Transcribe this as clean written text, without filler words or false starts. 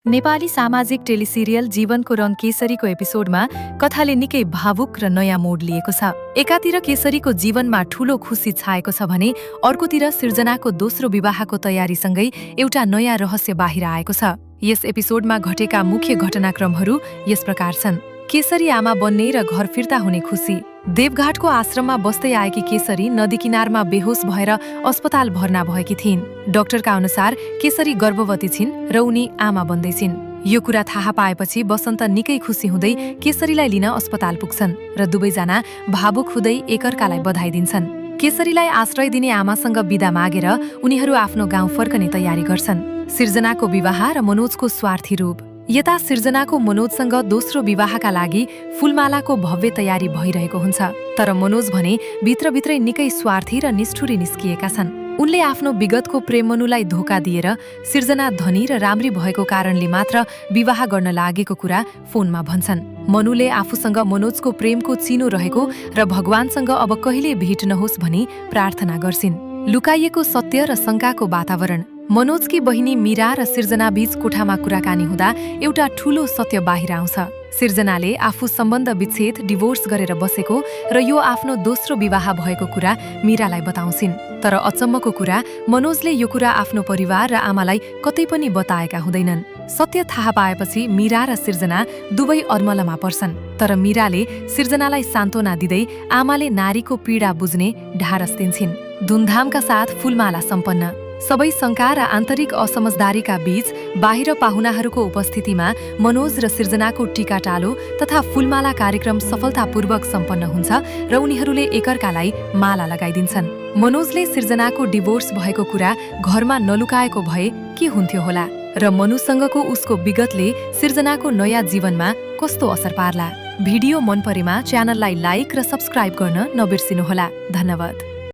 नेपाली सामाजिक टेलिसिरियल जीवनको रङ केसरीको एपिसोडमा कथाले निकै भावुक र नयाँ मोड लिएको छ। एकातिर केसरीको जीवनमा ठूलो खुसी छाएको छ भने अर्कोतिर सिर्जनाको दोस्रो विवाहको तयारीसँगै एउटा नयाँ रहस्य बाहिर आएको छ। यस एपिसोडमा घटेका मुख्य घटनाक्रमहरू यस प्रकार छन्। केसरी आमा बन्ने र घर फिर्ता हुने खुसी। देवघाटको आश्रममा बस्दै आएकी केसरी नदी किनारमा बेहोस भएर अस्पताल भर्ना भएकी थिइन्। डाक्टरका अनुसार केसरी गर्भवती छिन् र उनी आमा बन्दैछिन्। यो कुरा थाहा पाएपछि बसन्त निकै खुसी हुँदै केसरीलाई लिन अस्पताल पुग्छन् र दुवैजना भावुक हुँदै एकअर्कालाई बधाई दिन्छन्। केसरीलाई आश्रय दिने आमासँग बिदा मागेर उनीहरू आफ्नो गाउँ फर्कने तयारी गर्छन्। सिर्जनाको विवाह र मनोजको स्वार्थी रूप। यता सिर्जनाको मनोजसँग दोस्रो विवाहका लागि फूलमालाको भव्य तयारी भइरहेको हुन्छ। तर मनोज भने भित्रभित्रै निकै स्वार्थी र निष्ठुरी निस्किएका छन्। उनले आफ्नो विगतको प्रेमनुलाई धोका दिएर सिर्जना धनी र राम्री भएको कारणले मात्र विवाह गर्न लागेको कुरा फोनमा भन्छन्। मनुले आफूसँग मनोजको प्रेमको चिनो रहेको र भगवानसँग अब कहिले भेट नहोस् भनी प्रार्थना गर्छिन्। लुकाइएको सत्य र शङ्काको वातावरण। मनोजकी बहिनी मीरा र सिर्जना बीच कोठामा कुराकानी हुँदा एउटा ठूलो सत्य बाहिर आउँछ। सिर्जनाले आफू सम्बन्ध विच्छेद डिभोर्स गरेर बसेको र यो आफ्नो दोस्रो विवाह भएको कुरा मीरालाई बताउँछिन्। तर अचम्मको कुरा, मनोजले यो कुरा आफ्नो परिवार र आमालाई कतै पनि बताएका हुँदैनन्। सत्य थाहा पाएपछि मीरा र सिर्जना दुवै अर्मलमा पर्छन्। तर मीराले सिर्जनालाई सान्त्वना दिँदै आमाले नारीको पीडा बुझ्ने ढारस दिन्छिन्। धुमधामका साथ फूलमाला सम्पन्न। सबै शङ्का र आन्तरिक असमझदारीका बीच बाहिर पाहुनाहरूको उपस्थितिमा मनोज र सिर्जनाको टिकाटालो तथा फूलमाला कार्यक्रम सफलतापूर्वक सम्पन्न हुन्छ र उनीहरूले एकअर्कालाई माला लगाइदिन्छन्। मनोजले सिर्जनाको डिभोर्स भएको कुरा घरमा नलुकाएको भए के हुन्थ्यो होला र मनुसँगको उसको विगतले सिर्जनाको नयाँ जीवनमा कस्तो असर पार्ला। भिडियो मन परेमा च्यानललाई लाइक र सब्स्क्राइब गर्न नबिर्सिनुहोला। धन्यवाद।